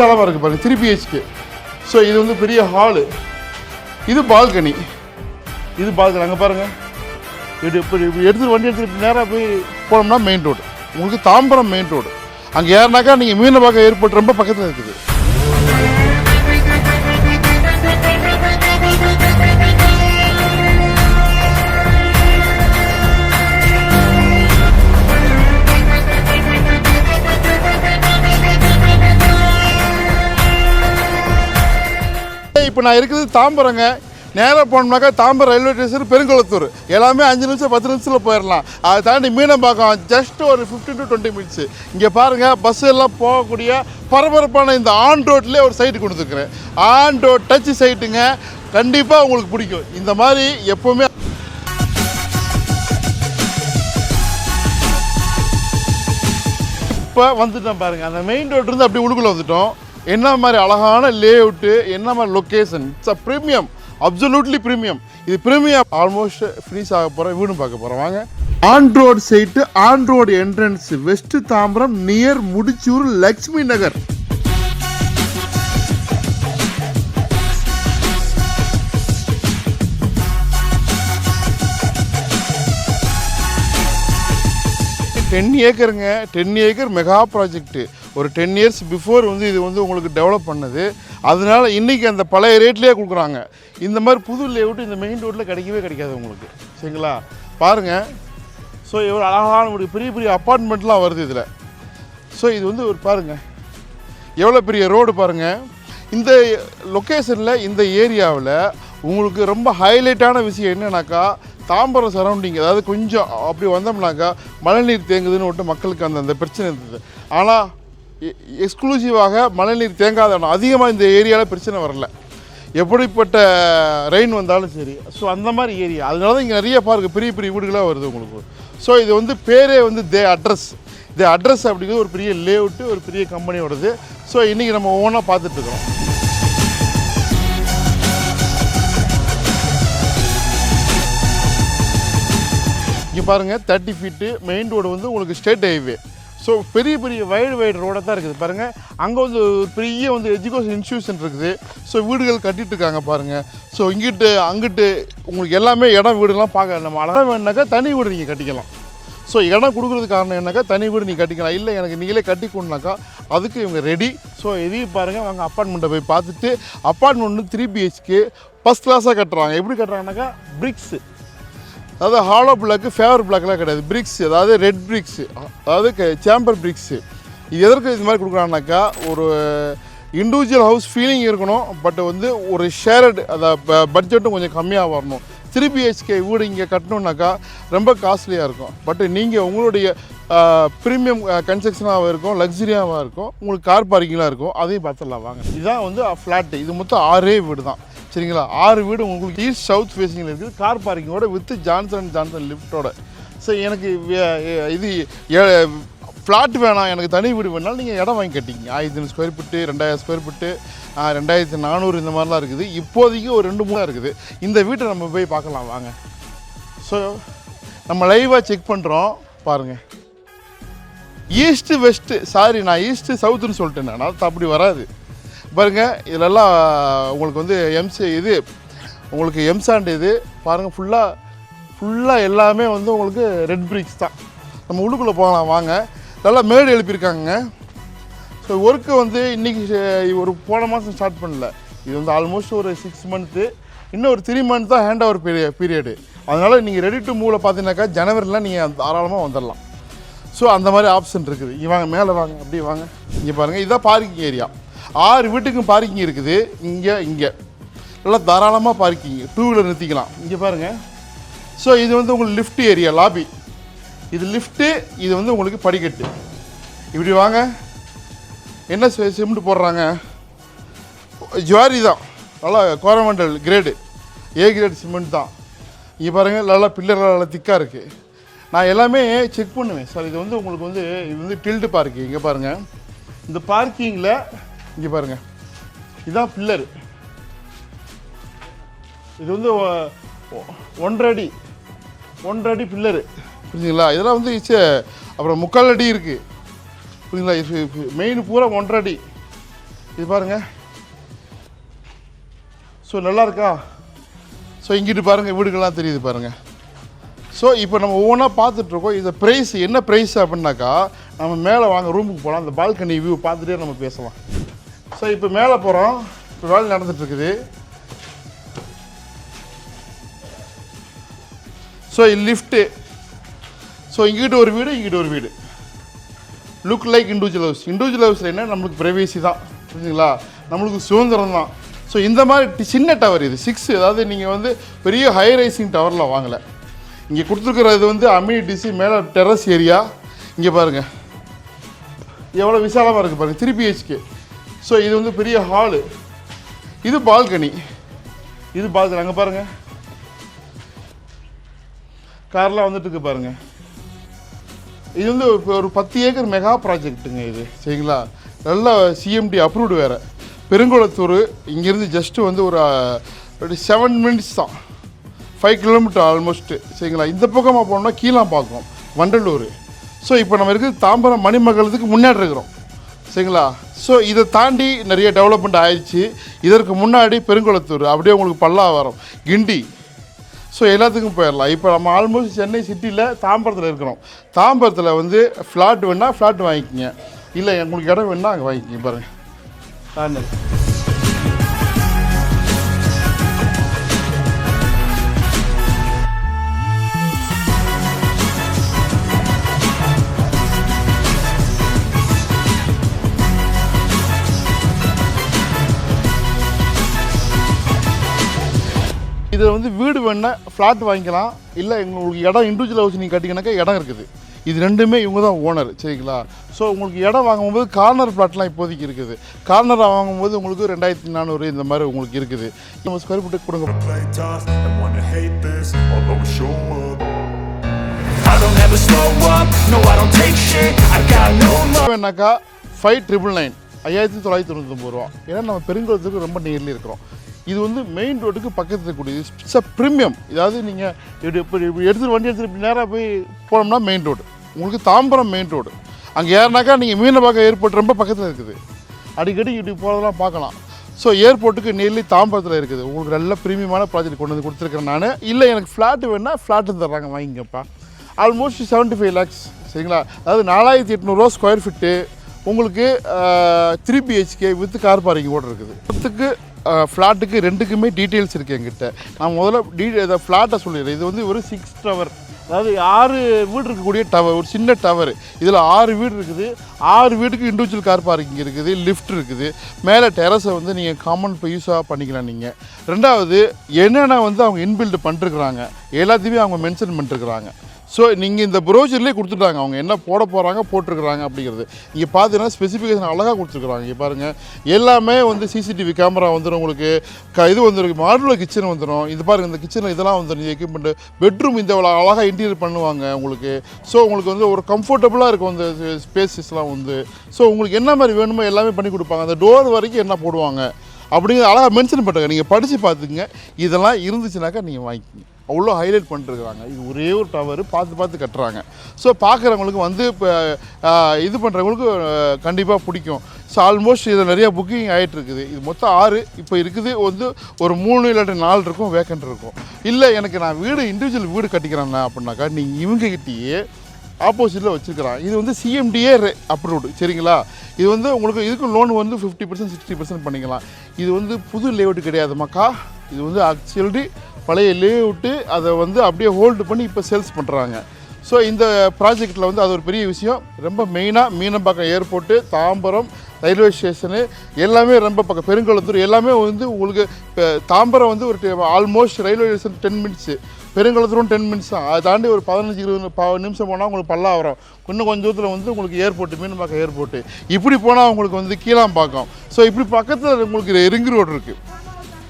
அளவாக இருக்குது பாருங்கள் 3 BHK. ஸோ இது வந்து பெரிய ஹாலு, இது பால்கனி, இது பால்கனி. அங்கே பாருங்கள், இப்படி எடுத்துகிட்டு வண்டி எடுத்துகிட்டு நேராக போய் போனோம்னா மெயின் ரோடு, உங்களுக்கு தாம்பரம் மெயின் ரோடு. அங்கே ஏறினாக்கா நீங்கள் மீனம்பாக்கம் ஏர்போர்ட் ரொம்ப பக்கத்தில் இருக்குது. இப்போ நான் இருக்கிறது தாம்பரங்க. நேராக போனோம்னாக்கா தாம்பரம் ரயில்வே ஸ்டேஷன், பெருங்குளத்தூர் எல்லாமே 5 நிமிஷம் 10 நிமிஷத்தில் போயிடலாம். அதை தாண்டி மீனம்பாக்கம் ஜஸ்ட் ஒரு 15 to 20 மினிட்ஸு. இங்கே பாருங்கள், பஸ்ஸு எல்லாம் போகக்கூடிய பரபரப்பான இந்த ஆன் ரோட்லேயே ஒரு சைட்டு கொடுத்துருக்குறேன். ஆன் ரோட் டச் சைட்டுங்க, கண்டிப்பாக உங்களுக்கு பிடிக்கும். இந்த மாதிரி எப்போவுமே இப்போ வந்துட்டோம் பாருங்கள், அந்த மெயின் ரோட்லேருந்து அப்படி உள்ளுக்குள்ளே வந்துட்டோம். என்ன மாதிரி அழகான லே அவுட்டு, என்ன மாதிரி location. It's a premium, absolutely premium. இது ப்ரீமியம். ஆல்மோஸ்ட் ஃபினிஷ் ஆக போகிறோம், வீடும் பார்க்க போகிறோம். வாங்க. On road side, on road entrance, west Tambaram, near Mudichur, Lakshmi Nagar. Ten ஏக்கருங்க, 10 ஏக்கர் மெகா ப்ராஜெக்ட்டு. ஒரு 10 இயர்ஸ் பிஃபோர் வந்து இது வந்து உங்களுக்கு டெவலப் பண்ணது. அதனால இன்றைக்கி அந்த பழைய ரேட்லேயே கொடுக்குறாங்க. இந்த மாதிரி புது லேஅவுட் இந்த மெயின் ரோட்டில் கிடைக்கவே கிடைக்காது உங்களுக்கு, சரிங்களா? பாருங்கள். ஸோ எவ்வளோ அழகான ஒரு பெரிய பெரிய அப்பார்ட்மெண்ட்லாம் வருது இதில். ஸோ இது வந்து ஒரு பாருங்கள், எவ்வளோ பெரிய ரோடு பாருங்கள். இந்த லொக்கேஷனில், இந்த ஏரியாவில் உங்களுக்கு ரொம்ப ஹைலைட்டான விஷயம் என்னன்னாக்கா, தாம்பரம் சரௌண்டிங், அதாவது கொஞ்சம் அப்படி வந்தோம்னாக்கா மழைநீர் தேங்குதுன்னு விட்டு மக்களுக்கு அந்த பிரச்சனை இருந்தது. ஆனால் எக்ஸ்க்ளூசிவாக மழைநீர் தேங்காத இடம் அதிகமாக இந்த ஏரியாவில் பிரச்சனை வரல, எப்படிப்பட்ட ரெயின் வந்தாலும் சரி. ஸோ அந்த மாதிரி ஏரியா, அதனால தான் இங்கே நிறைய பாருங்கள் பெரிய பெரிய வீடுகளாக வருது உங்களுக்கு. ஸோ இது வந்து பேரே வந்து தே அட்ரஸ் அப்படிங்கிறது ஒரு பெரிய லேஅவுட்டு, ஒரு பெரிய கம்பெனி வருது. ஸோ இன்றைக்கி நம்ம ஒவ்வொன்றா பார்த்துட்ருக்கோம். இங்கே பாருங்கள், 30 ஃபீட்டு மெயின் ரோடு வந்து உங்களுக்கு ஸ்டேட் ஹைவே. ஸோ பெரிய பெரிய வைடு ரோடாக தான் இருக்குது பாருங்கள். அங்கே வந்து ஒரு பெரிய வந்து எஜுகேஷன் இன்ஸ்டியூஷன் இருக்குது. ஸோ வீடுகள் கட்டிகிட்டு இருக்காங்க பாருங்கள். ஸோ இங்கிட்டு அங்கிட்டு உங்களுக்கு எல்லாமே இடம் வீடுலாம் பார்க்க, நம்ம அழகாக வேணுனாக்கா தனி வீடு நீங்கள் கட்டிக்கலாம். ஸோ இடம் கொடுக்குறதுக்கு காரணம் என்னக்கா, தனி வீடு நீங்கள் கட்டிக்கலாம். இல்லை எனக்கு நீங்களே கட்டிக்கணுனாக்கா அதுக்கு இவங்க ரெடி. ஸோ எதையும் பாருங்கள், அவங்க அப்பார்ட்மெண்ட்டை போய் பார்த்துட்டு, அப்பார்ட்மெண்ட் வந்து 3 BHK ஃபஸ்ட் கிளாஸாக கட்டுறாங்க. எப்படி கட்டுறாங்கனாக்கா, பிரிக்ஸு, அதாவது ஹாலோ பிளாக்கு, ஃபேவர் பிளாக்லாம் கிடையாது, பிரிக்ஸ், அதாவது ரெட் பிரிக்ஸு, அதாவது சேம்பர் பிரிக்ஸு. இது எதற்கு இது மாதிரி கொடுக்குறாங்கனாக்கா, ஒரு இண்டிவிஜுவல் ஹவுஸ் ஃபீலிங் இருக்கணும், பட் வந்து ஒரு ஷேரட், அதை பட்ஜெட்டும் கொஞ்சம் கம்மியாக வரணும். 3 BHK வீடு இங்கே கட்டணுன்னாக்கா ரொம்ப காஸ்ட்லியாக இருக்கும். பட் நீங்கள் உங்களுடைய ப்ரீமியம் கன்ஸ்ட்ரக்ஷனாகவும் இருக்கும், லக்ஸரியாகவும் இருக்கும், உங்களுக்கு கார் பார்க்கிங்லாம் இருக்கும். அதையும் பார்த்துடலாம் வாங்க. இதுதான் வந்து ஃப்ளாட்டு. இது மொத்தம் 6 வீடு தான், சரிங்களா? 6 வீடு உங்களுக்கு ஈஸ்ட் சவுத் ஃபேஸிங்கில் இருக்குது, கார் பார்க்கிங்கோட வித் ஜான்சன் லிஃப்ட்டோட. ஸோ எனக்கு இது ஃப்ளாட் வேணாம், எனக்கு தனி வீடு வேணாலும் நீங்கள் இடம் வாங்கி கட்டிங்க. 1000 ஸ்கொயர் ஃபீட்டு, 2000 ஸ்கொயர் ஃபீட்டு, 2400 இந்த மாதிரிலாம் இருக்குது. இப்போதைக்கு ஒரு 2-3 இருக்குது. இந்த வீட்டை நம்ம போய் பார்க்கலாம் வாங்க. ஸோ நம்ம லைவாக செக் பண்ணுறோம் பாருங்கள். ஈஸ்ட்டு வெஸ்ட்டு, சாரி நான் ஈஸ்ட்டு சவுத்துன்னு சொல்லிட்டேன், நான் அப்படி வராது பாருங்கள். இதிலெல்லாம் உங்களுக்கு வந்து இது உங்களுக்கு எம்சாண்ட் இது பாருங்கள். ஃபுல்லாக எல்லாமே வந்து உங்களுக்கு ரெட் பிரிக்ஸ் தான். நம்ம உள்ளுக்குள்ளே போகலாம் வாங்க. நல்லா மேடு எழுப்பியிருக்காங்க. ஸோ ஒர்க்கு வந்து இன்றைக்கி ஒரு போன மாதம் ஸ்டார்ட் பண்ணல, இது வந்து ஆல்மோஸ்ட் ஒரு 6 மந்த்து, இன்னும் ஒரு 3 மந்த் தான் ஹேண்ட் ஓவர் பீரியடு. அதனால் நீங்கள் ரெடி டு மூவில் பார்த்தீங்கன்னாக்கா ஜனவரிலாம் நீங்கள் தாராளமாக வந்துடலாம். ஸோ அந்த மாதிரி ஆப்ஷன் இருக்குது. இங்கே வாங்க, மேலே வாங்க, அப்படியே வாங்க. இங்கே பாருங்கள், இதுதான் பார்க்கிங் ஏரியா. 6 வீட்டுக்கும் பார்க்கிங் இருக்குது. இங்கே நல்லா தாராளமாக பார்க்கிங், 2 வீலர் நிறுத்திக்கலாம். இங்கே பாருங்கள். ஸோ இது வந்து உங்களுக்கு லிஃப்ட் ஏரியா, லாபி. இது லிஃப்ட்டு, இது வந்து உங்களுக்கு படிக்கட்டு. இப்படி வாங்க. என்ன சிமெண்ட் போடுறாங்க, ஜுவாரி தான், நல்லா Coromandel grade, A grade cement தான். இங்கே பாருங்கள், நல்லா பில்லர்லாம் நல்லா திக்காக இருக்குது. நான் எல்லாமே செக் பண்ணுவேன் சார். இது வந்து உங்களுக்கு வந்து இது வந்து டில்டு பார்க்கிங். இங்கே பாருங்கள், இந்த பார்க்கிங்கில் இங்கே பாருங்கள், இதுதான் பில்லரு. இது வந்து 1.5 அடி பில்லரு, புரிஞ்சுங்களா? இதெல்லாம் வந்து அப்புறம் 3/4 அடி இருக்குது, புரியுங்களா? மெயின் பூரா 1.5 அடி. இது பாருங்கள். ஸோ நல்லா இருக்கா? ஸோ இங்கிட்டு பாருங்கள் வீடுகள்லாம் தெரியுது பாருங்கள். ஸோ இப்போ நம்ம ஒவ்வொன்றா பார்த்துட்ருக்கோம். இது ப்ரைஸ் என்ன ப்ரைஸ் அப்படின்னாக்கா நம்ம மேலே வாங்க ரூமுக்கு போகலாம். அந்த பால்கனி வியூ பார்த்துட்டே நம்ம பேசலாம். ஸோ இப்போ மேலே போகிறோம். இப்போ வேலை நடந்துகிட்ருக்குது. ஸோ இது லிஃப்ட்டு. ஸோ இங்கிட்ட ஒரு வீடு, இங்கிட்ட ஒரு வீடு. Look like individual house. Individual ஹவுஸில் என்ன நம்மளுக்கு ப்ரைவேசி தான், புரிஞ்சுங்களா? நம்மளுக்கு சுதந்திரம் தான். ஸோ இந்த மாதிரி சின்ன டவர் இது 6, அதாவது நீங்கள் வந்து பெரிய ஹை ரைசிங் டவரில் வாங்கலை. இங்கே கொடுத்துருக்குறது வந்து அம்யூனிட்டிஸு, மேலே டெரஸ் ஏரியா. இங்கே பாருங்கள் எவ்வளோ விசாலமாக இருக்குது பாருங்கள், 3 BHK. ஸோ இது வந்து பெரிய ஹாலு. இது பால்கனி. இது பால்கனி. அங்கே பாருங்கள் கார்லாம் வந்துட்டு இருக்கு பாருங்கள். இது வந்து ஒரு 10 ஏக்கர் மெகா ப்ராஜெக்ட்டுங்க இது, சரிங்களா? நல்லா CMD அப்ரூவ்டு வேறு. பெருங்குளத்தூர் இங்கேருந்து ஜஸ்ட்டு வந்து ஒரு 7 மினிட்ஸ் தான், 5 கிலோமீட்டர் ஆல்மோஸ்ட்டு, சரிங்களா? இந்த பக்கமாக போனோம்னா கீழாம்பாக்கம், வண்டலூர். ஸோ இப்போ நம்ம இருக்குது தாம்பரம் மணிமங்கலத்துக்கு முன்னாடி இருக்கிறோம், சரிங்களா? ஸோ இதை தாண்டி நிறைய டெவலப்மெண்ட் ஆயிடுச்சு. இதற்கு முன்னாடி பெருங்குளத்தூர், அப்படியே உங்களுக்கு பல்லாவரம், கிண்டி, ஸோ எல்லாத்துக்கும் போயிடலாம். இப்போ நம்ம ஆல்மோஸ்ட் சென்னை சிட்டியில் தாம்பரத்தில் இருக்கிறோம். தாம்பரத்தில் வந்து ஃப்ளாட் வேணால் ஃப்ளாட் வாங்கிக்கிங்க, இல்லை உங்களுக்கு இடம் வேணால் அங்கே வாங்கிக்கிங்க. பாருங்கள் கார்னர். இதில் வந்து வீடு வேணால் ஃப்ளாட் வாங்கிக்கலாம், இல்லை உங்களுக்கு இடம் இண்டிவிஜுவல் ஹவுஸ் நீங்கள் கட்டிங்கனாக்கா இடம் இருக்குது. இது ரெண்டுமே இவங்க தான் ஓனர், சரிங்களா? ஸோ உங்களுக்கு இடம் வாங்கும்போது கார்னர் பிளாட்லாம் இப்போதைக்கு இருக்குது. கார்னர் வாங்கும்போது உங்களுக்கு 2400 இந்த மாதிரி உங்களுக்கு இருக்குது. நம்ம ஸ்கொயர் ஃபீட்டுக்கு கொடுங்க. வேணாக்கா 5999 5999 ரூபா. ஏன்னா நம்ம பெருங்குளத்துக்கு ரொம்ப நியர்லி இருக்கிறோம். இது வந்து மெயின் ரோட்டுக்கு பக்கத்தில் இருக்கக்கூடியது. It's a premium. இதாவது நீங்கள் இப்படி எடுத்துகிட்டு வண்டி எடுத்துகிட்டு இப்படி நேராக போய் போனோம்னா மெயின் ரோடு, உங்களுக்கு தாம்பரம் மெயின் ரோடு. அங்கே ஏறினாக்கா நீங்கள் மீனம்பாக்கம் ஏர்போர்ட் ரொம்ப பக்கத்தில் இருக்குது. அடிக்கடி இப்படி போகிறதெல்லாம் பார்க்கலாம். ஸோ ஏர்போர்ட்டுக்கு நியர்லி தாம்பரத்தில் இருக்குது. உங்களுக்கு நல்ல ப்ரீமியமான ப்ராஜெக்ட் கொண்டு வந்து கொடுத்துருக்கேன் நான். இல்லை எனக்கு ஃப்ளாட்டு வேணால் ஃப்ளாட்டு தர்றாங்க, வாங்கிங்கப்பா. ஆல்மோஸ்ட் 75 lakhs, சரிங்களா? அதாவது 4800 ரூபா ஸ்கொயர் ஃபீட்டு. உங்களுக்கு 3 BHK வித் கார் பார்க்கிங் கூட இருக்குது. அதுக்கு ஃப்ளாட்டுக்கு ரெண்டுக்குமே டீட்டெயில்ஸ் இருக்குது என்கிட்ட. நான் முதல்ல ஃப்ளாட்டை சொல்லிடுறேன். இது வந்து ஒரு 6 டவர், அதாவது 6 வீடு இருக்கக்கூடிய டவர், ஒரு சின்ன டவர். இதில் 6 வீடு இருக்குது. 6 வீட்டுக்கு இண்டிவிஜுவல் கார் பார்க்கிங் இருக்குது, லிஃப்ட் இருக்குது. மேலே டெரஸை வந்து நீங்கள் காமன் இப்போ யூஸாக பண்ணிக்கலாம் நீங்கள். ரெண்டாவது என்னென்ன வந்து அவங்க இன்பில்டு பண்ணிருக்கிறாங்க எல்லாத்தையுமே அவங்க மென்ஷன் பண்ணிருக்கிறாங்க. ஸோ நீங்கள் இந்த ப்ரோச்சர்லேயே கொடுத்துட்டாங்க அவங்க என்ன போட போகிறாங்க, போட்டிருக்கிறாங்க அப்படிங்கிறது. இங்கே பார்த்தீங்கன்னா ஸ்பெசிஃபிகேஷன் அழகாக கொடுத்துருக்குறாங்க. இங்கே பாருங்கள் எல்லாமே வந்து CCTV கேமரா வந்துடும் உங்களுக்கு. இது வந்துடும், மாடுலர் கிச்சன் வந்துடும். இது பாருங்கள் இந்த கிச்சனில் இதெல்லாம் வந்துடும் எக்யூப்மெண்ட்டு. பெட்ரூம் இந்த அழகாக இன்டீரியர் பண்ணுவாங்க உங்களுக்கு. ஸோ உங்களுக்கு வந்து ஒரு கம்ஃபர்டபுளாக இருக்கும் அந்த ஸ்பேசஸ்லாம் வந்து. ஸோ உங்களுக்கு என்ன மாதிரி வேணுமோ எல்லாமே பண்ணி கொடுப்பாங்க. அந்த டோர் வரைக்கும் என்ன போடுவாங்க அப்படிங்கிறது அழகாக மென்ஷன் பண்ணுறாங்க. நீங்கள் படித்து பார்த்துக்குங்க. இதெல்லாம் இருந்துச்சுனாக்கா நீங்கள் வாங்கிக்கிங்க. அவ்வளோ ஹைலைட் பண்ணிட்டுருக்குறாங்க. இது ஒரே ஒரு டவர் பார்த்து கட்டுறாங்க. ஸோ பார்க்குறவங்களுக்கு வந்து இப்போ இது பண்ணுறவங்களுக்கு கண்டிப்பாக பிடிக்கும். ஸோ ஆல்மோஸ்ட் இதில் நிறையா புக்கிங் ஆகிட்டுருக்குது. இது மொத்தம் 6 இப்போ இருக்குது. வந்து ஒரு 3 இல்லாட்டி 4 இருக்கும், வேக்கண்ட் இருக்கும். இல்லை எனக்கு நான் இண்டிவிஜுவல் வீடு கட்டிக்கிறேன்னா அப்படின்னாக்கா நீங்கள் இவங்ககிட்டயே ஆப்போசிட்டில் வச்சுருக்கிறான். இது வந்து CMDA அப்ரூவ்டு, சரிங்களா? இது வந்து உங்களுக்கு இதுக்கு லோன் வந்து 50% 60% பண்ணிக்கலாம். இது வந்து புது லேஅவுட் கிடையாதுமாக்கா. இது வந்து ஆக்சுவலி பழைய லேஅவுட்டு, அதை வந்து அப்படியே ஹோல்டு பண்ணி இப்போ சேல்ஸ் பண்ணுறாங்க. ஸோ இந்த ப்ராஜெக்டில் வந்து அது ஒரு பெரிய விஷயம். ரொம்ப மெயினாக Meenambakkam airport, Tambaram railway station எல்லாமே ரொம்ப பக்கம், பெருங்குளத்தூர் எல்லாமே வந்து உங்களுக்கு இப்போ தாம்பரம் வந்து ஒரு ஆல்மோஸ்ட் ரயில்வே ஸ்டேஷன் 10 மினிட்ஸு, பெருங்குளத்தூரும் 10 மினிட்ஸ் தான். அதை தாண்டி ஒரு 15-20 நிமிஷம் போனால் உங்களுக்கு பல்லாவரம், இன்னும் கொஞ்சம் தூரத்தில் வந்து உங்களுக்கு ஏர்போர்ட்டு, மீனம்பாக்கம் ஏர்போர்ட்டு. இப்படி போனால் உங்களுக்கு வந்து கீழாம்பாக்கம். ஸோ இப்படி பக்கத்தில் உங்களுக்கு ரிங் ரோடு இருக்குது,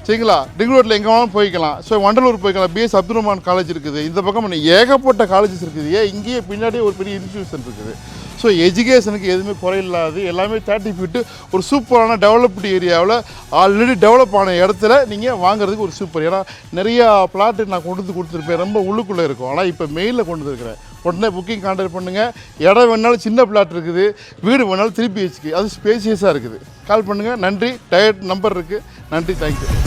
சரிங்களா? ரிங் ரோட்டில் எங்கே வேணாலும் போய்க்கலாம். ஸோ வண்டலூர் போய்க்கலாம். BS அப்துல் ரஹ்மான் காலேஜ் இருக்குது. இந்த பக்கம் ஏகப்பட்ட காலேஜஸ் இருக்குது. இங்கேயே பின்னாடியே ஒரு பெரிய இன்ஸ்டியூஷன் இருக்குது. ஸோ எஜுகேஷனுக்கு எதுவுமே குறையில்லாது எல்லாமே 30 ஃபீட்டு ஒரு சூப்பரான டெவலப்டு ஏரியாவில் ஆல்ரெடி டெவலப் ஆன இடத்துல நீங்கள் வாங்குறதுக்கு ஒரு சூப்பர். ஏன்னா நிறையா பிளாட்டு நான் கொண்டு வந்து கொடுத்துருப்பேன், ரொம்ப உள்ளுக்குள்ளே இருக்கும். ஆனால் இப்போ மெயிலில் கொண்டு வந்துருக்கிறேன். உடனே புக்கிங் கான்டாக்ட் பண்ணுங்கள். இடம் வேணாலும் சின்ன பிளாட் இருக்குது, வீடு வேணாலும் 3 BHK, அது ஸ்பேசியஸாக இருக்குது. கால் பண்ணுங்கள். நன்றி. டயட் நம்பர் இருக்குது. நன்றி, தேங்க்யூ.